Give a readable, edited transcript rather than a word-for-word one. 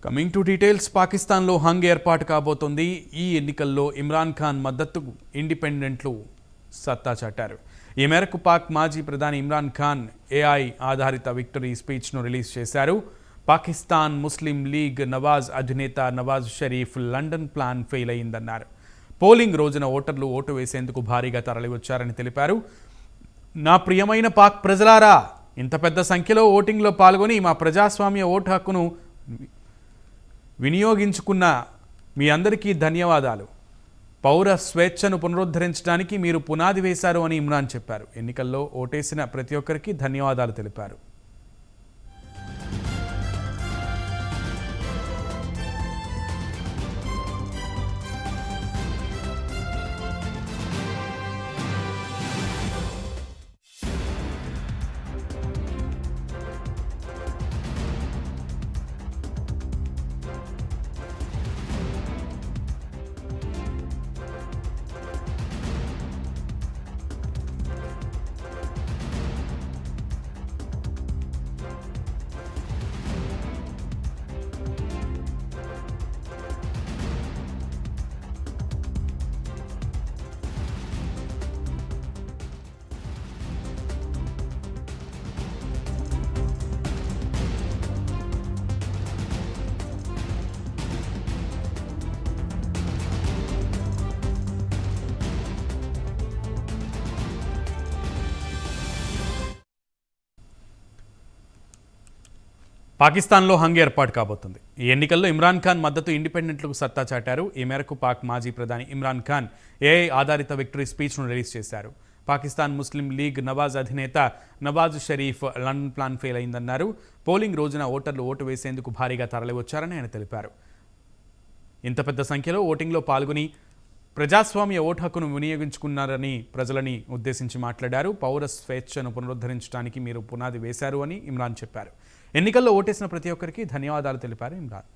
Coming to details, పాకిస్తాన్లో hung ఏర్పాటు కాబోతోంది. ఈ ఎన్నికల్లో ఇమ్రాన్ ఖాన్ మద్దతుకు ఇండిపెండెంట్లు సత్తా చాటారు. ఈ మేరకు పాక్ మాజీ ప్రధాని ఇమ్రాన్ ఖాన్ ఏఐ ఆధారిత విక్టరీ స్పీచ్ను రిలీజ్ చేశారు. పాకిస్తాన్ ముస్లిం లీగ్ నవాజ్ అధినేత Nawaz Sharif London plan fail అయిందన్నారు. పోలింగ్ రోజున ఓటర్లు ఓటు వేసేందుకు భారీగా తరలివచ్చారని తెలిపారు. నా ప్రియమైన పాక్ ప్రజలారా, ఇంత పెద్ద సంఖ్యలో ఓటింగ్లో పాల్గొని మా ప్రజాస్వామ్య ఓటు హక్కును వినియోగించుకున్న మీ అందరికీ ధన్యవాదాలు. పౌర స్వేచ్ఛను పునరుద్ధరించడానికి మీరు పునాది వేశారు అని ఇమ్రాన్ చెప్పారు. ఎన్నికల్లో ఓటేసిన ప్రతి ఒక్కరికి ధన్యవాదాలు తెలిపారు. పాకిస్తాన్లో హంగ్ ఏర్పాటు కాబోతుంది. ఈ ఎన్నికల్లో ఇమ్రాన్ ఖాన్ మద్దతు ఇండిపెండెంట్లకు సత్తా చాటారు. ఈ మేరకు పాక్ మాజీ ప్రధాని ఇమ్రాన్ ఖాన్ ఏఐ ఆధారిత విక్టరీ స్పీచ్ను రిలీజ్ చేశారు. పాకిస్తాన్ ముస్లిం లీగ్ నవాజ్ అధినేత Nawaz Sharif London plan fail అయిందన్నారు. పోలింగ్ రోజున ఓటర్లు ఓటు వేసేందుకు భారీగా తరలివచ్చారని ఆయన తెలిపారు. ఇంత పెద్ద సంఖ్యలో ఓటింగ్లో పాల్గొని ప్రజాస్వామ్య ఓటు హక్కును వినియోగించుకున్నారని ప్రజలని ఉద్దేశించి మాట్లాడారు. పౌర స్వేచ్ఛను పునరుద్ధరించడానికి మీరు పునాది వేశారు అని ఇమ్రాన్ చెప్పారు. ఎన్నికల్లో ఓటేసిన ప్రతి ఒక్కరికి ధన్యవాదాలు తెలిపారు ఇమ్రాన్.